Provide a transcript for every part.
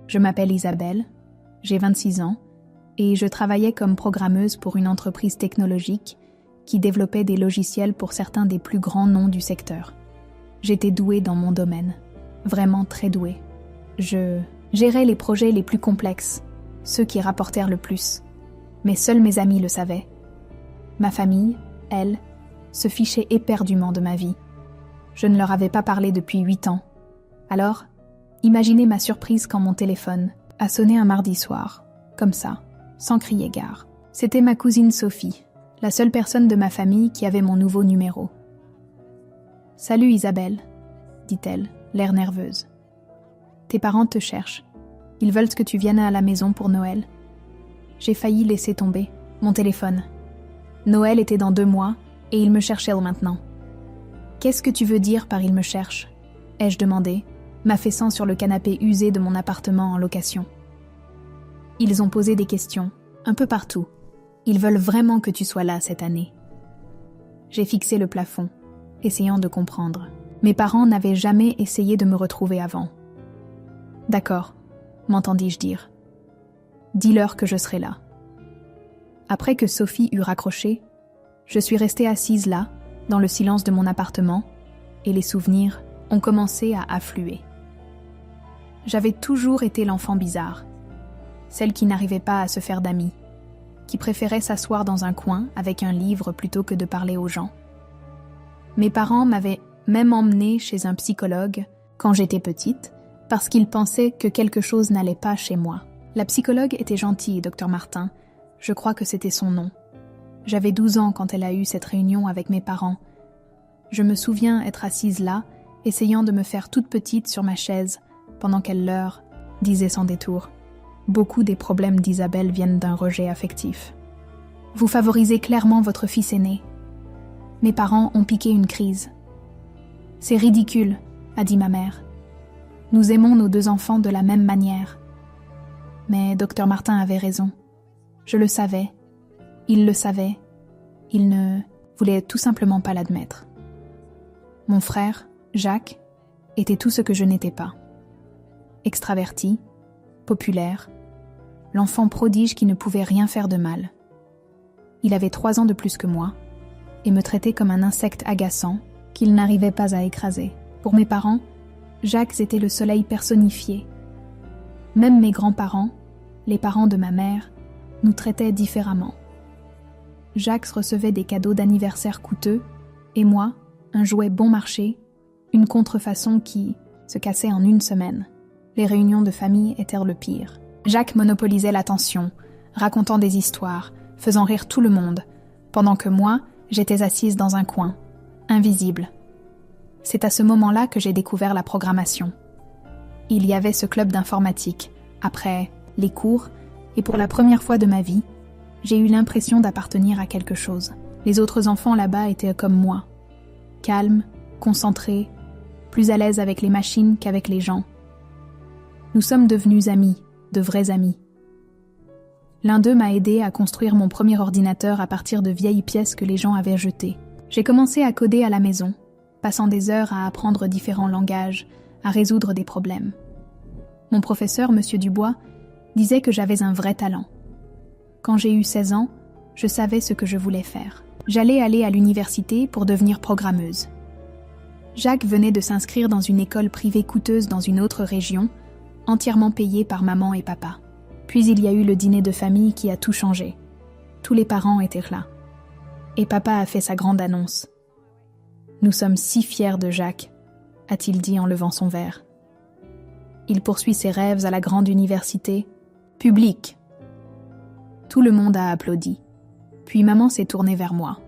Je m'appelle Isabelle, j'ai 26 ans et je travaillais comme programmeuse pour une entreprise technologique qui développait des logiciels pour certains des plus grands noms du secteur. J'étais douée dans mon domaine, vraiment très douée. Je gérais les projets les plus complexes, ceux qui rapportèrent le plus. Mais seuls mes amis le savaient. Ma famille, elle, se fichait éperdument de ma vie. Je ne leur avais pas parlé depuis 8 ans. Alors, imaginez ma surprise quand mon téléphone a sonné un mardi soir, comme ça, sans crier gare. C'était ma cousine Sophie, la seule personne de ma famille qui avait mon nouveau numéro. « Salut Isabelle », dit-elle, l'air nerveuse. « Tes parents te cherchent. Ils veulent que tu viennes à la maison pour Noël. » J'ai failli laisser tomber mon téléphone. Noël était dans 2 mois et ils me cherchaient maintenant. « Qu'est-ce que tu veux dire par « ils me cherchent » ai-je demandé, m'affaissant sur le canapé usé de mon appartement en location. Ils ont posé des questions, un peu partout. Ils veulent vraiment que tu sois là cette année. J'ai fixé le plafond, essayant de comprendre. Mes parents n'avaient jamais essayé de me retrouver avant. « D'accord », m'entendis-je dire. « Dis-leur que je serai là. » Après que Sophie eut raccroché, je suis restée assise là, dans le silence de mon appartement, et les souvenirs ont commencé à affluer. J'avais toujours été l'enfant bizarre, celle qui n'arrivait pas à se faire d'amis, qui préférait s'asseoir dans un coin avec un livre plutôt que de parler aux gens. Mes parents m'avaient même emmenée chez un psychologue quand j'étais petite, parce qu'ils pensaient que quelque chose n'allait pas chez moi. La psychologue était gentille, Dr Martin, je crois que c'était son nom. J'avais 12 ans quand elle a eu cette réunion avec mes parents. Je me souviens être assise là, essayant de me faire toute petite sur ma chaise, pendant qu'elle leur disait sans détour. Beaucoup des problèmes d'Isabelle viennent d'un rejet affectif. Vous favorisez clairement votre fils aîné. Mes parents ont piqué une crise. C'est ridicule, a dit ma mère. Nous aimons nos 2 enfants de la même manière. Mais Dr Martin avait raison. Je le savais. Il le savait. Il ne voulait tout simplement pas l'admettre. Mon frère, Jacques, était tout ce que je n'étais pas. Extraverti, populaire, l'enfant prodige qui ne pouvait rien faire de mal. Il avait 3 ans de plus que moi et me traitait comme un insecte agaçant qu'il n'arrivait pas à écraser. Pour mes parents, Jacques était le soleil personnifié. Même mes grands-parents, les parents de ma mère, nous traitaient différemment. Jacques recevait des cadeaux d'anniversaire coûteux et moi, un jouet bon marché, une contrefaçon qui se cassait en 1 semaine. Les réunions de famille étaient le pire. Jacques monopolisait l'attention, racontant des histoires, faisant rire tout le monde, pendant que moi, j'étais assise dans un coin, invisible. C'est à ce moment-là que j'ai découvert la programmation. Il y avait ce club d'informatique, après les cours, et pour la première fois de ma vie, j'ai eu l'impression d'appartenir à quelque chose. Les autres enfants là-bas étaient comme moi, calmes, concentrés, plus à l'aise avec les machines qu'avec les gens. Nous sommes devenus amis, de vrais amis. L'un d'eux m'a aidé à construire mon premier ordinateur à partir de vieilles pièces que les gens avaient jetées. J'ai commencé à coder à la maison, passant des heures à apprendre différents langages, à résoudre des problèmes. Mon professeur, M. Dubois, disait que j'avais un vrai talent. Quand j'ai eu 16 ans, je savais ce que je voulais faire. J'allais aller à l'université pour devenir programmeuse. Jacques venait de s'inscrire dans une école privée coûteuse dans une autre région, entièrement payée par maman et papa. Puis il y a eu le dîner de famille qui a tout changé. Tous les parents étaient là. Et papa a fait sa grande annonce. « Nous sommes si fiers de Jacques », a-t-il dit en levant son verre. Il poursuit ses rêves à la grande université. Public. Tout le monde a applaudi. Puis maman s'est tournée vers moi.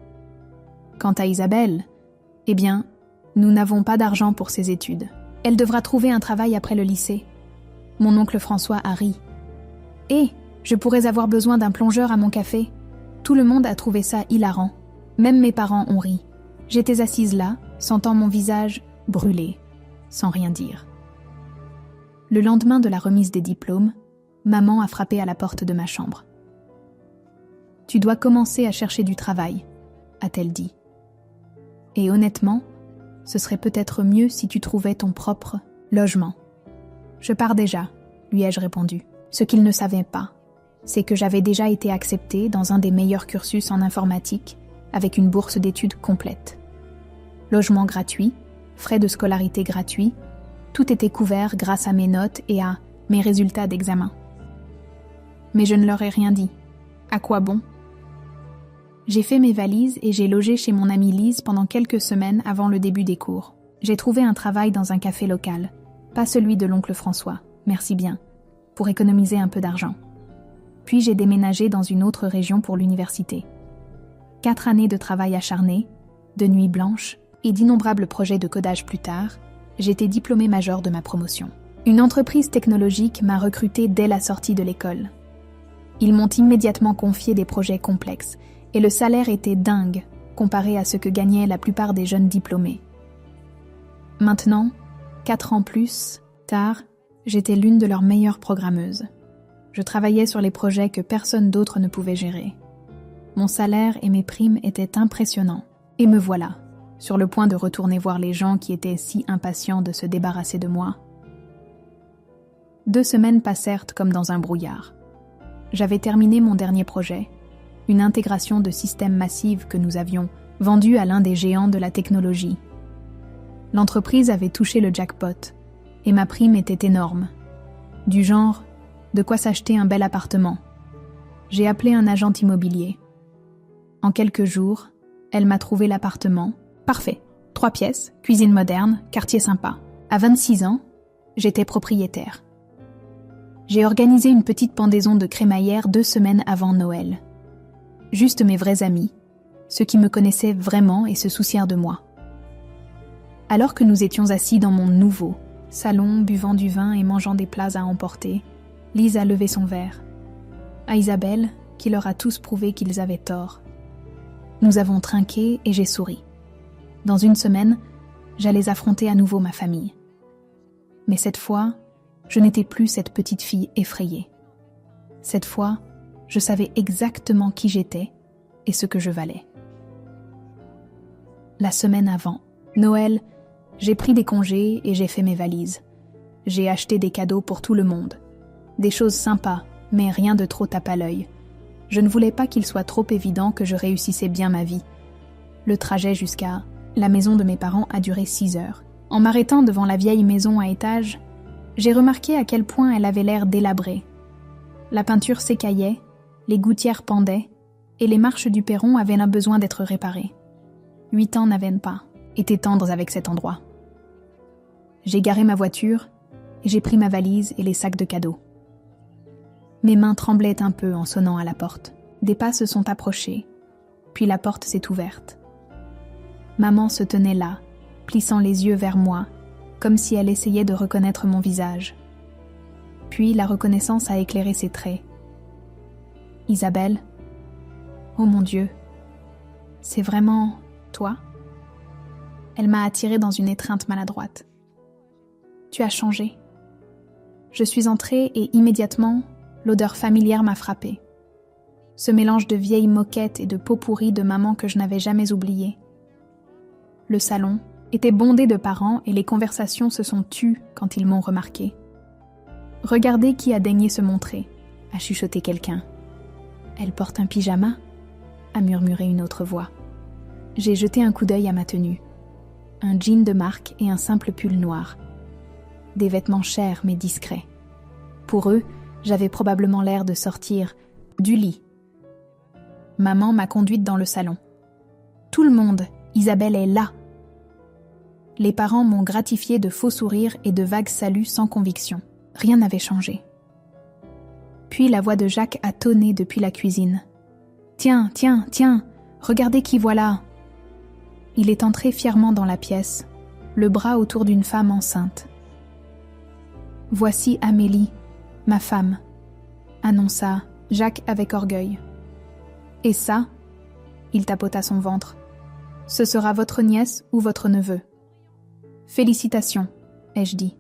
Quant à Isabelle, eh bien, nous n'avons pas d'argent pour ses études. Elle devra trouver un travail après le lycée. Mon oncle François a ri. Et je pourrais avoir besoin d'un plongeur à mon café. Tout le monde a trouvé ça hilarant. Même mes parents ont ri. J'étais assise là, sentant mon visage brûlé, sans rien dire. Le lendemain de la remise des diplômes, maman a frappé à la porte de ma chambre. « Tu dois commencer à chercher du travail », a-t-elle dit. Et honnêtement, ce serait peut-être mieux si tu trouvais ton propre logement. Je pars déjà, lui ai-je répondu. Ce qu'il ne savait pas, c'est que j'avais déjà été acceptée dans un des meilleurs cursus en informatique avec une bourse d'études complète. Logement gratuit, frais de scolarité gratuits, tout était couvert grâce à mes notes et à mes résultats d'examen. Mais je ne leur ai rien dit. À quoi bon ? J'ai fait mes valises et j'ai logé chez mon amie Lise pendant quelques semaines avant le début des cours. J'ai trouvé un travail dans un café local, pas celui de l'oncle François, merci bien, pour économiser un peu d'argent. Puis j'ai déménagé dans une autre région pour l'université. 4 années de travail acharné, de nuits blanches et d'innombrables projets de codage plus tard, j'étais diplômée major de ma promotion. Une entreprise technologique m'a recrutée dès la sortie de l'école. Ils m'ont immédiatement confié des projets complexes et le salaire était dingue comparé à ce que gagnaient la plupart des jeunes diplômés. Maintenant, 4 ans plus tard, j'étais l'une de leurs meilleures programmeuses. Je travaillais sur les projets que personne d'autre ne pouvait gérer. Mon salaire et mes primes étaient impressionnants. Et me voilà, sur le point de retourner voir les gens qui étaient si impatients de se débarrasser de moi. 2 semaines passèrent comme dans un brouillard. J'avais terminé mon dernier projet, une intégration de systèmes massives que nous avions vendue à l'un des géants de la technologie. L'entreprise avait touché le jackpot, et ma prime était énorme. Du genre, de quoi s'acheter un bel appartement. J'ai appelé un agent immobilier. En quelques jours, elle m'a trouvé l'appartement. Parfait, 3 pièces, cuisine moderne, quartier sympa. À 26 ans, j'étais propriétaire. J'ai organisé une petite pendaison de crémaillère 2 semaines avant Noël. Juste mes vrais amis, ceux qui me connaissaient vraiment et se soucièrent de moi. Alors que nous étions assis dans mon nouveau salon, buvant du vin et mangeant des plats à emporter, Lise a levé son verre. À Isabelle, qui leur a tous prouvé qu'ils avaient tort. Nous avons trinqué et j'ai souri. Dans 1 semaine, j'allais affronter à nouveau ma famille. Mais cette fois, je n'étais plus cette petite fille effrayée. Cette fois, je savais exactement qui j'étais et ce que je valais. La semaine avant, Noël, j'ai pris des congés et j'ai fait mes valises. J'ai acheté des cadeaux pour tout le monde. Des choses sympas, mais rien de trop tape à l'œil. Je ne voulais pas qu'il soit trop évident que je réussissais bien ma vie. Le trajet jusqu'à la maison de mes parents a duré 6 heures. En m'arrêtant devant la vieille maison à étages, j'ai remarqué à quel point elle avait l'air délabrée. La peinture s'écaillait, les gouttières pendaient, et les marches du perron avaient un besoin d'être réparées. 8 ans n'avaient pas été tendres avec cet endroit. J'ai garé ma voiture et j'ai pris ma valise et les sacs de cadeaux. Mes mains tremblaient un peu en sonnant à la porte. Des pas se sont approchés, puis la porte s'est ouverte. Maman se tenait là, plissant les yeux vers moi, comme si elle essayait de reconnaître mon visage. Puis la reconnaissance a éclairé ses traits. « Isabelle, oh mon Dieu, c'est vraiment toi ?» Elle m'a attirée dans une étreinte maladroite. « Tu as changé. » Je suis entrée et immédiatement, l'odeur familière m'a frappée. Ce mélange de vieilles moquettes et de peau pourrie de maman que je n'avais jamais oublié. Le salon était bondé de parents et les conversations se sont tues quand ils m'ont remarqué. « Regardez qui a daigné se montrer » a chuchoté quelqu'un. « Elle porte un pyjama » a murmuré une autre voix. J'ai jeté un coup d'œil à ma tenue. Un jean de marque et un simple pull noir. Des vêtements chers mais discrets. Pour eux, j'avais probablement l'air de sortir du lit. Maman m'a conduite dans le salon. Tout le monde, Isabelle est là. Les parents m'ont gratifié de faux sourires et de vagues saluts sans conviction. Rien n'avait changé. Puis la voix de Jacques a tonné depuis la cuisine. « Tiens, tiens, tiens, regardez qui voilà !» Il est entré fièrement dans la pièce, le bras autour d'une femme enceinte. « Voici Amélie, ma femme », annonça Jacques avec orgueil. « Et ça ?» il tapota son ventre. « Ce sera votre nièce ou votre neveu. »« Félicitations », ai-je dit.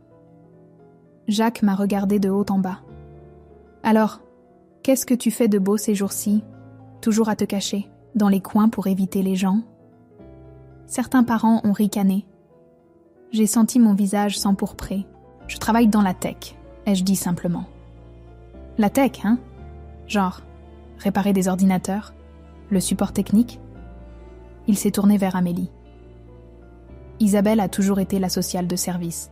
Jacques m'a regardé de haut en bas. « Alors, qu'est-ce que tu fais de beau ces jours-ci, toujours à te cacher, dans les coins pour éviter les gens ?» Certains parents ont ricané. J'ai senti mon visage s'empourprer. « Je travaille dans la tech », ai-je dit simplement. La tech, hein? Genre, réparer des ordinateurs? Le support technique? Il s'est tourné vers Amélie. Isabelle a toujours été la sociale de service.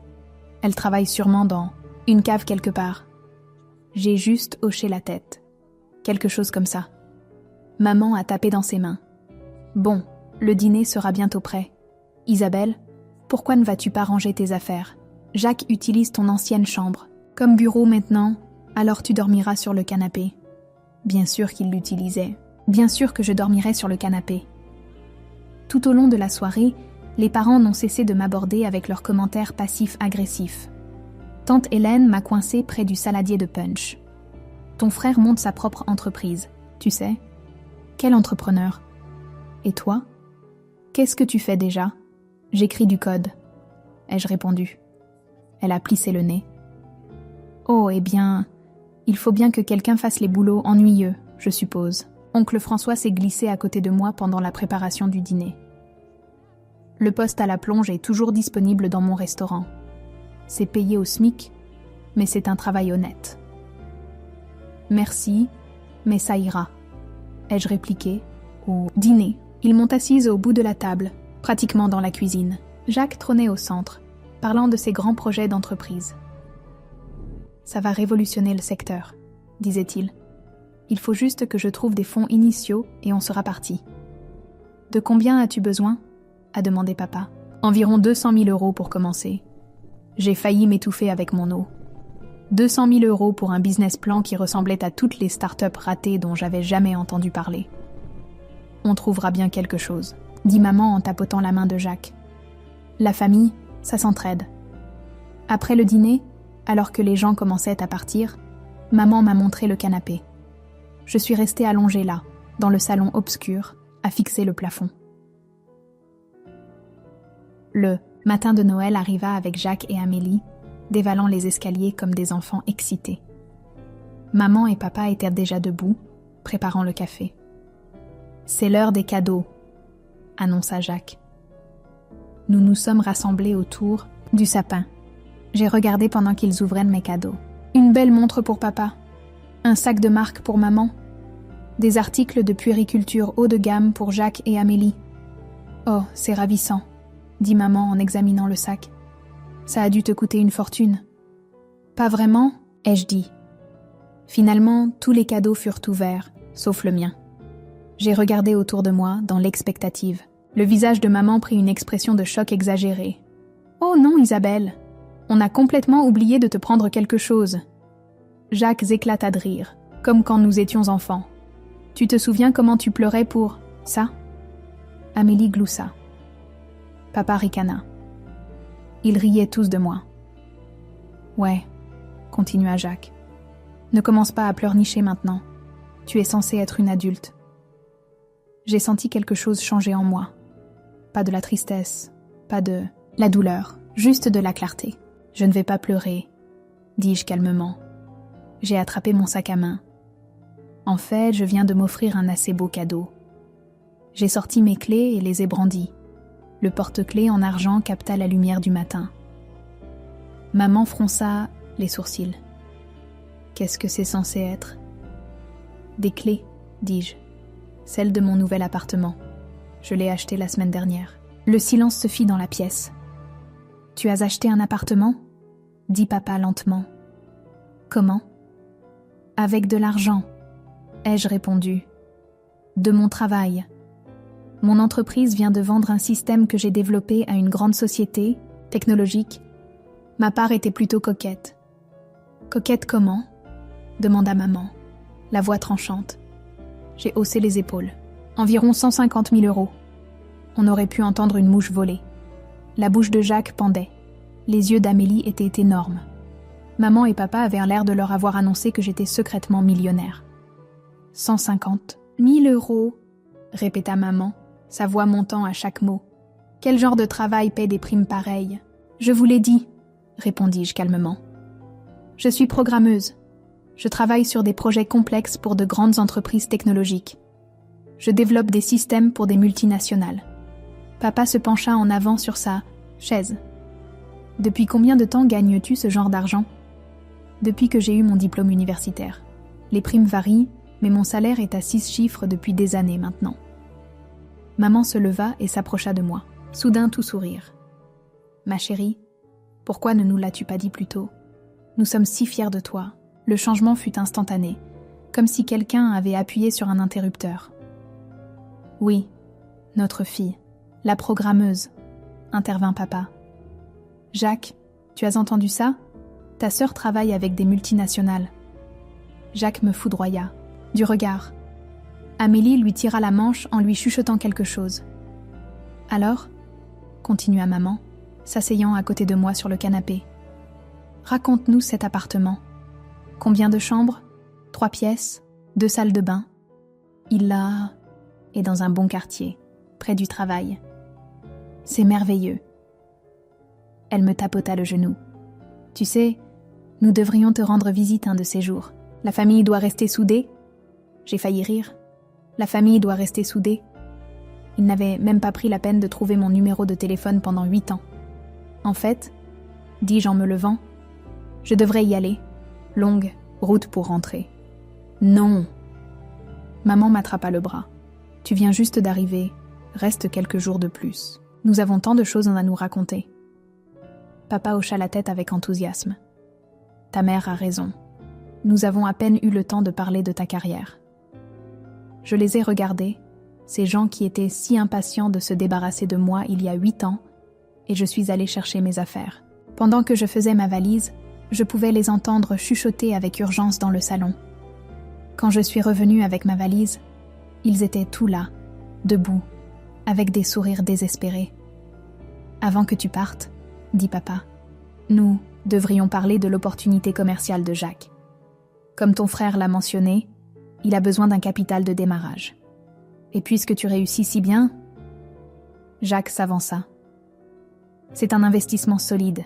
Elle travaille sûrement dans une cave quelque part. J'ai juste hoché la tête. Quelque chose comme ça. Maman a tapé dans ses mains. Bon, le dîner sera bientôt prêt. Isabelle, pourquoi ne vas-tu pas ranger tes affaires? Jacques utilise ton ancienne chambre. Comme bureau maintenant, alors tu dormiras sur le canapé. Bien sûr qu'il l'utilisait. Bien sûr que je dormirai sur le canapé. Tout au long de la soirée, les parents n'ont cessé de m'aborder avec leurs commentaires passifs-agressifs. Tante Hélène m'a coincée près du saladier de punch. Ton frère monte sa propre entreprise, tu sais. Quel entrepreneur? Et toi? Qu'est-ce que tu fais déjà? J'écris du code, ai-je répondu. Elle a plissé le nez. Oh, eh bien, il faut bien que quelqu'un fasse les boulots ennuyeux, je suppose. Oncle François s'est glissé à côté de moi pendant la préparation du dîner. Le poste à la plonge est toujours disponible dans mon restaurant. C'est payé au SMIC, mais c'est un travail honnête. Merci, mais ça ira, ai-je répliqué. Au dîner, ils m'ont assise au bout de la table, pratiquement dans la cuisine. Jacques trônait au centre, parlant de ses grands projets d'entreprise. Ça va révolutionner le secteur, disait-il. Il faut juste que je trouve des fonds initiaux et on sera parti. De combien as-tu besoin? A demandé papa. Environ 200 000 € pour commencer. J'ai failli m'étouffer avec mon eau. 200 000 € pour un business plan qui ressemblait à toutes les startups ratées dont j'avais jamais entendu parler. On trouvera bien quelque chose, dit maman en tapotant la main de Jacques. La famille, ça s'entraide. Après le dîner, alors que les gens commençaient à partir, maman m'a montré le canapé. Je suis restée allongée là, dans le salon obscur, à fixer le plafond. Le matin de Noël arriva avec Jacques et Amélie, dévalant les escaliers comme des enfants excités. Maman et papa étaient déjà debout, préparant le café. « C'est l'heure des cadeaux », annonça Jacques. Nous nous sommes rassemblés autour du sapin. J'ai regardé pendant qu'ils ouvraient mes cadeaux. Une belle montre pour papa, un sac de marque pour maman, des articles de puériculture haut de gamme pour Jacques et Amélie. Oh, c'est ravissant, dit maman en examinant le sac. Ça a dû te coûter une fortune. Pas vraiment, ai-je dit. Finalement, tous les cadeaux furent ouverts, sauf le mien. J'ai regardé autour de moi, dans l'expectative. Le visage de maman prit une expression de choc exagérée. « Oh non, Isabelle, on a complètement oublié de te prendre quelque chose. » Jacques éclata de rire, comme quand nous étions enfants. « Tu te souviens comment tu pleurais pour ça ?» Amélie gloussa. Papa ricana. Ils riaient tous de moi. « Ouais, » continua Jacques. « Ne commence pas à pleurnicher maintenant. Tu es censée être une adulte. » J'ai senti quelque chose changer en moi. Pas de la tristesse, pas de la douleur, juste de la clarté. « Je ne vais pas pleurer, » dis-je calmement. J'ai attrapé mon sac à main. En fait, je viens de m'offrir un assez beau cadeau. J'ai sorti mes clés et les ai brandies. Le porte-clés en argent capta la lumière du matin. Maman fronça les sourcils. Qu'est-ce que c'est censé être? Des clés, dis-je. Celle de mon nouvel appartement. Je l'ai acheté la semaine dernière. Le silence se fit dans la pièce. Tu as acheté un appartement? Dit papa lentement. Comment? Avec de l'argent, ai-je répondu. De mon travail. Mon entreprise vient de vendre un système que j'ai développé à une grande société, technologique. Ma part était plutôt coquette. Coquette comment? Demanda maman, la voix tranchante. J'ai haussé les épaules. Environ 150 000 €. On aurait pu entendre une mouche voler. La bouche de Jacques pendait. Les yeux d'Amélie étaient énormes. Maman et papa avaient l'air de leur avoir annoncé que j'étais secrètement millionnaire. 150 000 €, répéta maman, sa voix montant à chaque mot. Quel genre de travail paie des primes pareilles? Je vous l'ai dit, répondis-je calmement. Je suis programmeuse. Je travaille sur des projets complexes pour de grandes entreprises technologiques. Je développe des systèmes pour des multinationales. Papa se pencha en avant sur sa chaise. Depuis combien de temps gagnes-tu ce genre d'argent? depuis que j'ai eu mon diplôme universitaire. Les primes varient, mais mon salaire est à 6 chiffres depuis des années maintenant. Maman se leva et s'approcha de moi, soudain tout sourire. Ma chérie, pourquoi ne nous l'as-tu pas dit plus tôt? Nous sommes si fiers de toi. Le changement fut instantané, comme si quelqu'un avait appuyé sur un interrupteur. Oui, notre fille, la programmeuse, intervint papa. Jacques, tu as entendu ça? Ta sœur travaille avec des multinationales. Jacques me foudroya, du regard. Amélie lui tira la manche en lui chuchotant quelque chose. Alors, continua maman, s'asseyant à côté de moi sur le canapé. Raconte-nous cet appartement. Combien de chambres? 3 pièces, 2 salles de bain. Il est dans un bon quartier, près du travail. C'est merveilleux. Elle me tapota le genou. Tu sais, nous devrions te rendre visite un de ces jours. La famille doit rester soudée. J'ai failli rire. La famille doit rester soudée. Il n'avait même pas pris la peine de trouver mon numéro de téléphone pendant 8 ans. En fait, dis-je en me levant, je devrais y aller. Longue route pour rentrer. Non. Maman m'attrapa le bras. Tu viens juste d'arriver. Reste quelques jours de plus. Nous avons tant de choses à nous raconter. Papa hocha la tête avec enthousiasme. Ta mère a raison. Nous avons à peine eu le temps de parler de ta carrière. Je les ai regardés, ces gens qui étaient si impatients de se débarrasser de moi il y a 8 ans, et je suis allée chercher mes affaires. Pendant que je faisais ma valise, je pouvais les entendre chuchoter avec urgence dans le salon. Quand je suis revenue avec ma valise, ils étaient tous là, debout, avec des sourires désespérés. Avant que tu partes, dit papa, nous devrions parler de l'opportunité commerciale de Jacques. Comme ton frère l'a mentionné, il a besoin d'un capital de démarrage. Et puisque tu réussis si bien, Jacques s'avança. C'est un investissement solide.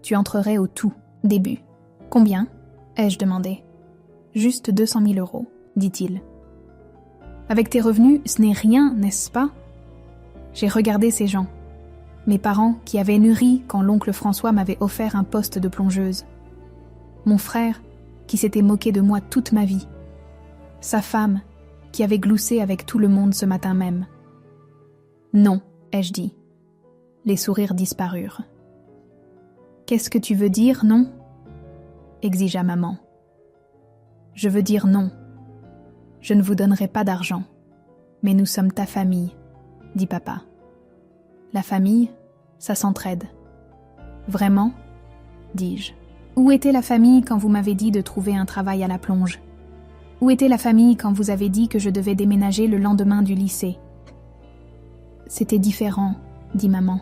Tu entrerais au tout début. Combien? Ai-je demandé. Juste 200 000 €, dit-il. Avec tes revenus, ce n'est rien, n'est-ce pas? J'ai regardé ces gens. Mes parents qui avaient mûri quand l'oncle François m'avait offert un poste de plongeuse. Mon frère qui s'était moqué de moi toute ma vie. Sa femme qui avait gloussé avec tout le monde ce matin même. Non, ai-je dit. Les sourires disparurent. Qu'est-ce que tu veux dire, non? Exigea maman. Je veux dire non. Je ne vous donnerai pas d'argent. Mais nous sommes ta famille, dit papa. La famille, ça s'entraide. Vraiment? Dis-je. Où était la famille quand vous m'avez dit de trouver un travail à la plonge? Où était la famille quand vous avez dit que je devais déménager le lendemain du lycée? C'était différent, dit maman.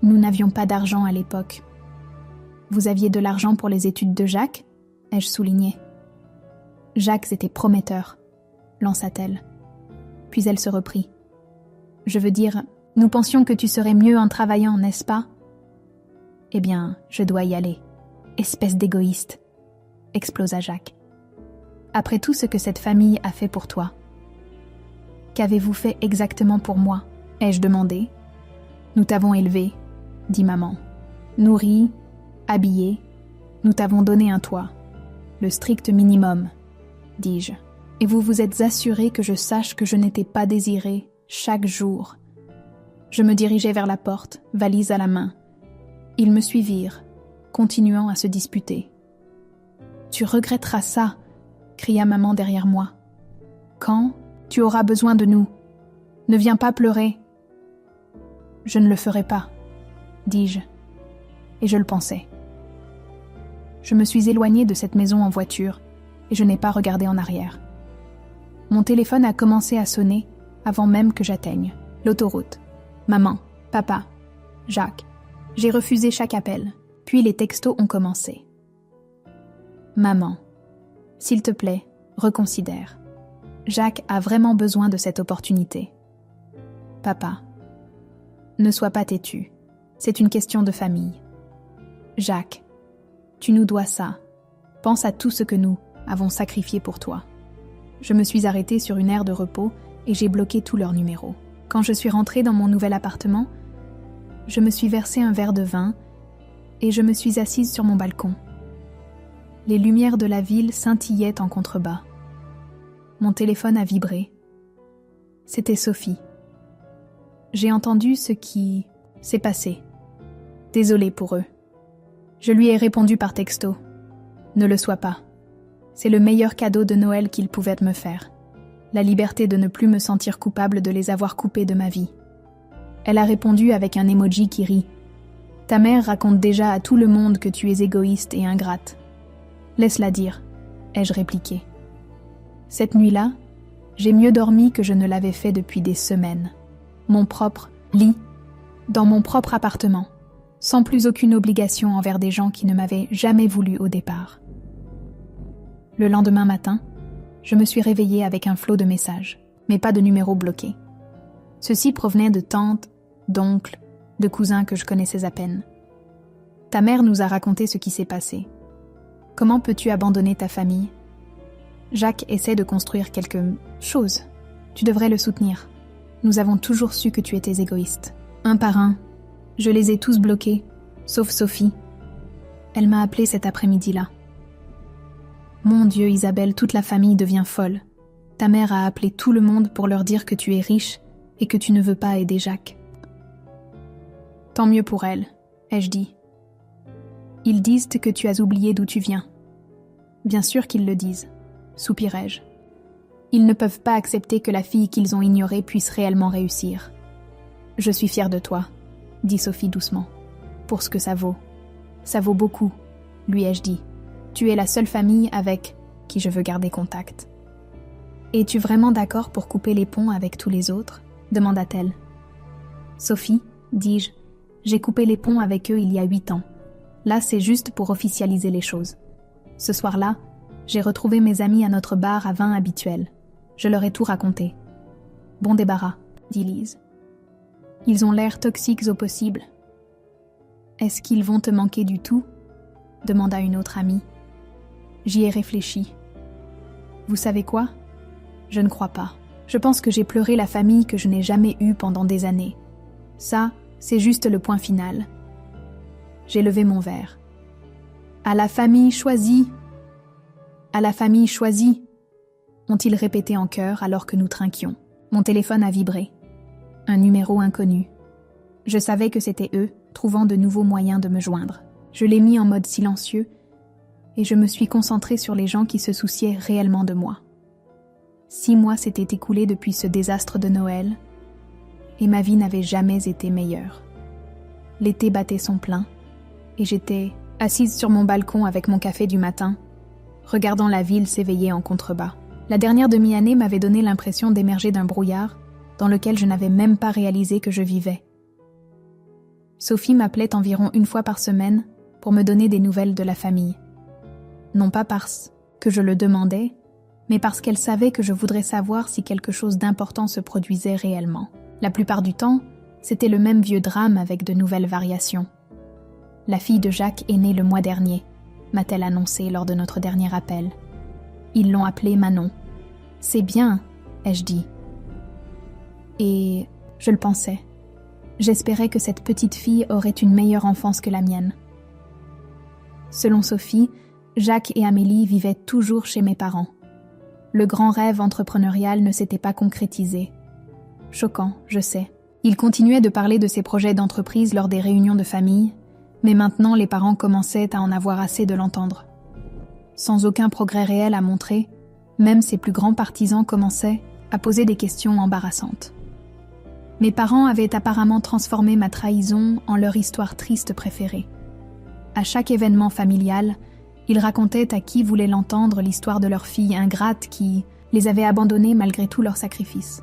Nous n'avions pas d'argent à l'époque. Vous aviez de l'argent pour les études de Jacques? Ai-je souligné. Jacques était prometteur, lança-t-elle. Puis elle se reprit. Je veux dire, nous pensions que tu serais mieux en travaillant, n'est-ce pas? Eh bien, je dois y aller. Espèce d'égoïste, explosa Jacques. Après tout ce que cette famille a fait pour toi. Qu'avez-vous fait exactement pour moi? Ai-je demandé. Nous t'avons élevé, dit maman. Nourri, habillé, nous t'avons donné un toit. Le strict minimum, dis-je. Et vous vous êtes assuré que je sache que je n'étais pas désirée chaque jour. Je me dirigeais vers la porte, valise à la main. Ils me suivirent, continuant à se disputer. « Tu regretteras ça !» cria maman derrière moi. « Quand tu auras besoin de nous, ne viens pas pleurer. » Je ne le ferai pas, dis-je, et je le pensais. Je me suis éloignée de cette maison en voiture, et je n'ai pas regardé en arrière. Mon téléphone a commencé à sonner avant même que j'atteigne l'autoroute. Maman, papa, Jacques. J'ai refusé chaque appel, puis les textos ont commencé. Maman, s'il te plaît, reconsidère. Jacques a vraiment besoin de cette opportunité. Papa, ne sois pas têtu, c'est une question de famille. Jacques, tu nous dois ça. Pense à tout ce que nous avons sacrifié pour toi. Je me suis arrêtée sur une aire de repos et j'ai bloqué tous leurs numéros. Quand je suis rentrée dans mon nouvel appartement, je me suis versé un verre de vin et je me suis assise sur mon balcon. Les lumières de la ville scintillaient en contrebas. Mon téléphone a vibré. C'était Sophie. J'ai entendu ce qui s'est passé. Désolée pour eux. Je lui ai répondu par texto. Ne le sois pas. C'est le meilleur cadeau de Noël qu'ils pouvaient me faire. La liberté de ne plus me sentir coupable de les avoir coupés de ma vie. Elle a répondu avec un emoji qui rit. Ta mère raconte déjà à tout le monde que tu es égoïste et ingrate. Laisse-la dire, ai-je répliqué. Cette nuit-là, j'ai mieux dormi que je ne l'avais fait depuis des semaines. Mon propre lit, dans mon propre appartement, sans plus aucune obligation envers des gens qui ne m'avaient jamais voulu au départ. Le lendemain matin, je me suis réveillée avec un flot de messages, mais pas de numéro bloqué. Ceux-ci provenaient de tantes, d'oncles, de cousins que je connaissais à peine. Ta mère nous a raconté ce qui s'est passé. Comment peux-tu abandonner ta famille ? Jacques essaie de construire quelque chose. Tu devrais le soutenir. Nous avons toujours su que tu étais égoïste. Un par un, je les ai tous bloqués, sauf Sophie. Elle m'a appelée cet après-midi-là. Mon Dieu, Isabelle, toute la famille devient folle. Ta mère a appelé tout le monde pour leur dire que tu es riche et que tu ne veux pas aider Jacques. Tant mieux pour elle, ai-je dit. Ils disent que tu as oublié d'où tu viens. Bien sûr qu'ils le disent, soupirai-je. Ils ne peuvent pas accepter que la fille qu'ils ont ignorée puisse réellement réussir. Je suis fière de toi, dit Sophie doucement. Pour ce que ça vaut. Ça vaut beaucoup, lui ai-je dit. Tu es la seule famille avec qui je veux garder contact. Es-tu vraiment d'accord pour couper les ponts avec tous les autres ? Demanda-t-elle. Sophie, dis-je, j'ai coupé les ponts avec eux il y a 8 ans. Là, c'est juste pour officialiser les choses. Ce soir-là, j'ai retrouvé mes amis à notre bar à vin habituel. Je leur ai tout raconté. Bon débarras, dit Lise. Ils ont l'air toxiques au possible. Est-ce qu'ils vont te manquer du tout ? Demanda une autre amie. J'y ai réfléchi. Vous savez quoi ? Je ne crois pas. Je pense que j'ai pleuré la famille que je n'ai jamais eue pendant des années. Ça, c'est juste le point final. J'ai levé mon verre. À la famille choisie ! À la famille choisie ! Ont-ils répété en chœur alors que nous trinquions. Mon téléphone a vibré. Un numéro inconnu. Je savais que c'était eux, trouvant de nouveaux moyens de me joindre. Je l'ai mis en mode silencieux et je me suis concentrée sur les gens qui se souciaient réellement de moi. 6 mois s'étaient écoulés depuis ce désastre de Noël et ma vie n'avait jamais été meilleure. L'été battait son plein et j'étais assise sur mon balcon avec mon café du matin, regardant la ville s'éveiller en contrebas. La dernière demi-année m'avait donné l'impression d'émerger d'un brouillard dans lequel je n'avais même pas réalisé que je vivais. Sophie m'appelait environ 1 fois par semaine pour me donner des nouvelles de la famille. Non pas parce que je le demandais, mais parce qu'elle savait que je voudrais savoir si quelque chose d'important se produisait réellement. La plupart du temps, c'était le même vieux drame avec de nouvelles variations. La fille de Jacques est née le mois dernier, m'a-t-elle annoncé lors de notre dernier appel. Ils l'ont appelée Manon. C'est bien, ai-je dit. Et je le pensais. J'espérais que cette petite fille aurait une meilleure enfance que la mienne. Selon Sophie, Jacques et Amélie vivaient toujours chez mes parents. Le grand rêve entrepreneurial ne s'était pas concrétisé. Choquant, je sais. Il continuait de parler de ses projets d'entreprise lors des réunions de famille, mais maintenant les parents commençaient à en avoir assez de l'entendre. Sans aucun progrès réel à montrer, même ses plus grands partisans commençaient à poser des questions embarrassantes. Mes parents avaient apparemment transformé ma trahison en leur histoire triste préférée. À chaque événement familial, ils racontaient à qui voulait l'entendre l'histoire de leur fille ingrate qui les avait abandonnés malgré tous leurs sacrifices.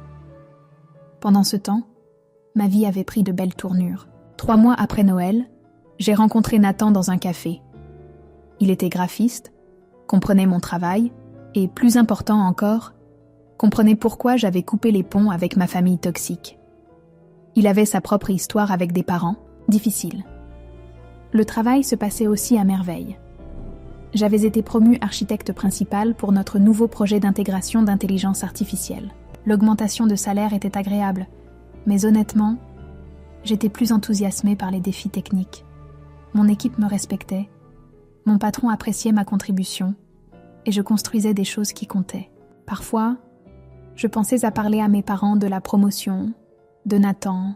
Pendant ce temps, ma vie avait pris de belles tournures. 3 mois après Noël, j'ai rencontré Nathan dans un café. Il était graphiste, comprenait mon travail et, plus important encore, comprenait pourquoi j'avais coupé les ponts avec ma famille toxique. Il avait sa propre histoire avec des parents difficiles. Le travail se passait aussi à merveille. J'avais été promue architecte principale pour notre nouveau projet d'intégration d'intelligence artificielle. L'augmentation de salaire était agréable, mais honnêtement, j'étais plus enthousiasmée par les défis techniques. Mon équipe me respectait Mon patron appréciait ma contribution et je construisais des choses qui comptaient. Parfois, je pensais à parler à mes parents de la promotion, de Nathan,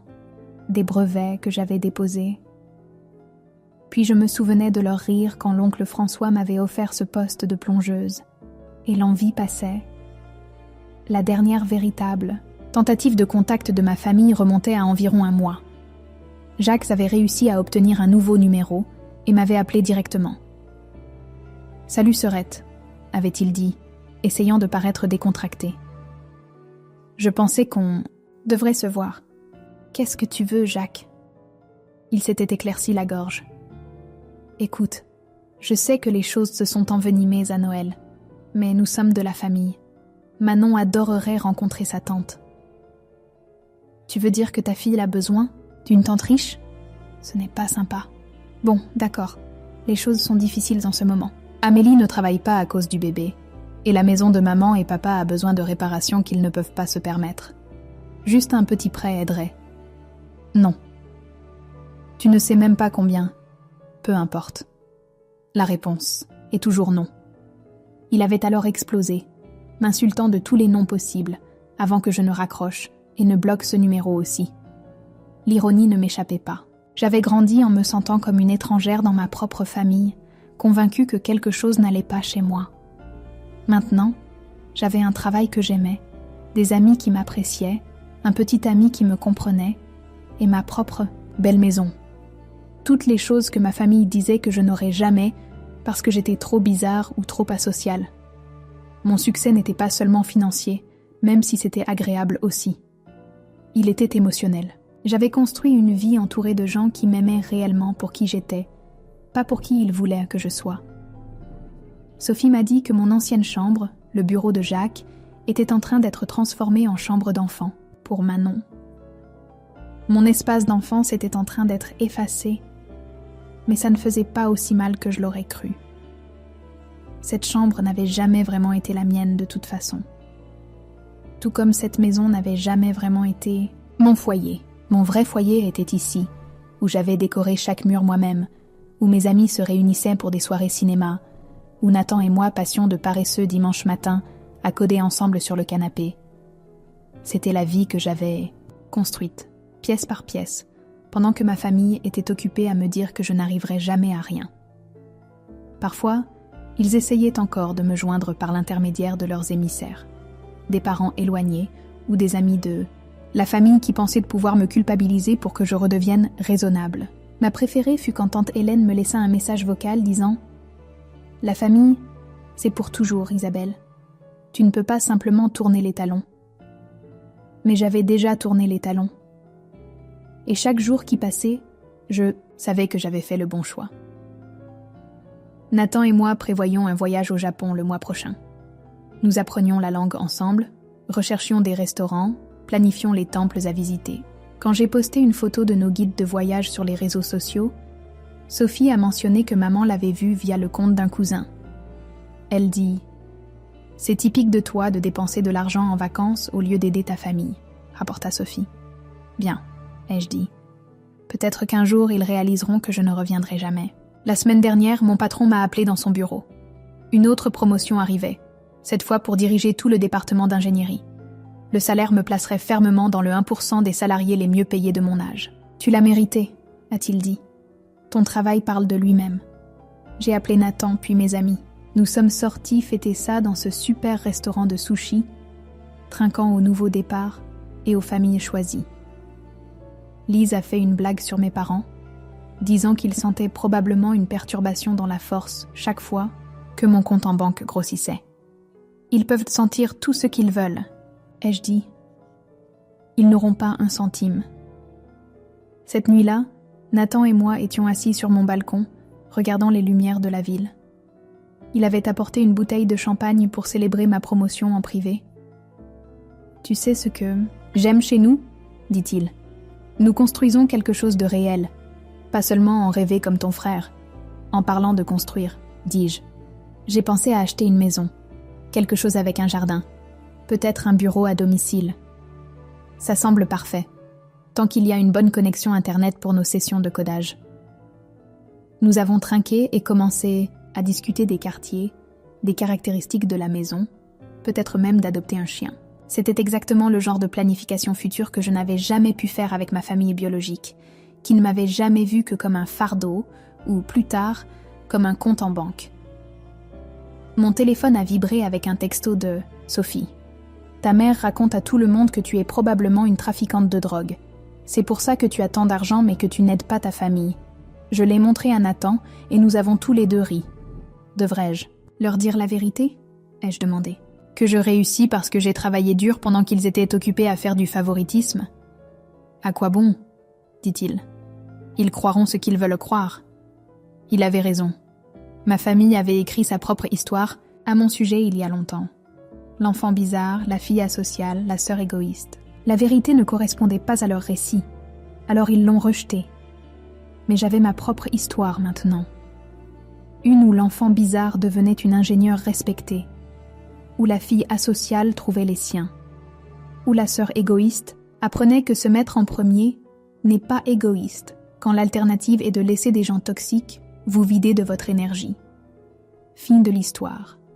des brevets que j'avais déposés. Puis je me souvenais de leur rire quand l'oncle François m'avait offert ce poste de plongeuse. Et l'envie passait. La dernière véritable tentative de contact de ma famille remontait à environ 1 mois. Jacques avait réussi à obtenir un nouveau numéro et m'avait appelé directement. « Salut Serette », avait-il dit, essayant de paraître décontracté. Je pensais qu'on devrait se voir. « Qu'est-ce que tu veux, Jacques ?» Il s'était éclairci la gorge. « Écoute, je sais que les choses se sont envenimées à Noël, mais nous sommes de la famille. Manon adorerait rencontrer sa tante. Tu veux dire que ta fille a besoin d'une tante riche ? Ce n'est pas sympa. Bon, d'accord, les choses sont difficiles en ce moment. Amélie ne travaille pas à cause du bébé, et la maison de maman et papa a besoin de réparations qu'ils ne peuvent pas se permettre. Juste un petit prêt aiderait. Non. Tu ne sais même pas combien. Peu importe. La réponse est toujours non. Il avait alors explosé, m'insultant de tous les noms possibles, avant que je ne raccroche et ne bloque ce numéro aussi. L'ironie ne m'échappait pas. J'avais grandi en me sentant comme une étrangère dans ma propre famille, convaincue que quelque chose n'allait pas chez moi. Maintenant, j'avais un travail que j'aimais, des amis qui m'appréciaient, un petit ami qui me comprenait, et ma propre belle maison. Toutes les choses que ma famille disait que je n'aurais jamais parce que j'étais trop bizarre ou trop asociale. Mon succès n'était pas seulement financier, même si c'était agréable aussi. Il était émotionnel. J'avais construit une vie entourée de gens qui m'aimaient réellement pour qui j'étais, pas pour qui ils voulaient que je sois. Sophie m'a dit que mon ancienne chambre, le bureau de Jacques, était en train d'être transformée en chambre d'enfant, pour Manon. Mon espace d'enfance était en train d'être effacé, mais ça ne faisait pas aussi mal que je l'aurais cru. Cette chambre n'avait jamais vraiment été la mienne de toute façon. Tout comme cette maison n'avait jamais vraiment été mon foyer. Mon vrai foyer était ici, où j'avais décoré chaque mur moi-même, où mes amis se réunissaient pour des soirées cinéma, où Nathan et moi passions de paresseux dimanche matin à coder ensemble sur le canapé. C'était la vie que j'avais construite, pièce par pièce, pendant que ma famille était occupée à me dire que je n'arriverais jamais à rien. Parfois, ils essayaient encore de me joindre par l'intermédiaire de leurs émissaires, des parents éloignés ou des amis de la famille qui pensait de pouvoir me culpabiliser pour que je redevienne raisonnable. Ma préférée fut quand tante Hélène me laissa un message vocal disant « La famille, c'est pour toujours, Isabelle. Tu ne peux pas simplement tourner les talons. » Mais j'avais déjà tourné les talons. Et chaque jour qui passait, je savais que j'avais fait le bon choix. Nathan et moi prévoyions un voyage au Japon le mois prochain. Nous apprenions la langue ensemble, recherchions des restaurants, planifions les temples à visiter. Quand j'ai posté une photo de nos guides de voyage sur les réseaux sociaux, Sophie a mentionné que maman l'avait vue via le compte d'un cousin. Elle dit « C'est typique de toi de dépenser de l'argent en vacances au lieu d'aider ta famille », rapporta Sophie. « Bien », ai-je dit. « Peut-être qu'un jour ils réaliseront que je ne reviendrai jamais. » La semaine dernière, mon patron m'a appelé dans son bureau. Une autre promotion arrivait, cette fois pour diriger tout le département d'ingénierie. Le salaire me placerait fermement dans le 1% des salariés les mieux payés de mon âge. « Tu l'as mérité », a-t-il dit. « Ton travail parle de lui-même. » J'ai appelé Nathan puis mes amis. Nous sommes sortis fêter ça dans ce super restaurant de sushi, trinquant au nouveau départ et aux familles choisies. Lise a fait une blague sur mes parents, disant qu'ils sentaient probablement une perturbation dans la force chaque fois que mon compte en banque grossissait. « Ils peuvent sentir tout ce qu'ils veulent », ai-je dit. « Ils n'auront pas un centime. » Cette nuit-là, Nathan et moi étions assis sur mon balcon, regardant les lumières de la ville. Il avait apporté une bouteille de champagne pour célébrer ma promotion en privé. « Tu sais ce que j'aime chez nous ?» dit-il. « Nous construisons quelque chose de réel. Pas seulement en rêver comme ton frère. En parlant de construire, dis-je. J'ai pensé à acheter une maison. Quelque chose avec un jardin. Peut-être un bureau à domicile. Ça semble parfait, tant qu'il y a une bonne connexion Internet pour nos sessions de codage. Nous avons trinqué et commencé à discuter des quartiers, des caractéristiques de la maison, peut-être même d'adopter un chien. C'était exactement le genre de planification future que je n'avais jamais pu faire avec ma famille biologique, qui ne m'avait jamais vu que comme un fardeau, ou plus tard, comme un compte en banque. Mon téléphone a vibré avec un texto de « Sophie, ta mère raconte à tout le monde que tu es probablement une trafiquante de drogue. C'est pour ça que tu as tant d'argent mais que tu n'aides pas ta famille. Je l'ai montré à Nathan et nous avons tous les deux ri. Devrais-je leur dire la vérité ?» ai-je demandé. Que je réussis parce que j'ai travaillé dur pendant qu'ils étaient occupés à faire du favoritisme ? À quoi bon ? Dit-il. Ils croiront ce qu'ils veulent croire. Il avait raison. Ma famille avait écrit sa propre histoire à mon sujet il y a longtemps. L'enfant bizarre, la fille asociale, la sœur égoïste. La vérité ne correspondait pas à leur récit, alors ils l'ont rejetée. Mais j'avais ma propre histoire maintenant. Une où l'enfant bizarre devenait une ingénieure respectée, où la fille asociale trouvait les siens, où la sœur égoïste apprenait que se mettre en premier n'est pas égoïste quand l'alternative est de laisser des gens toxiques vous vider de votre énergie. Fin de l'histoire.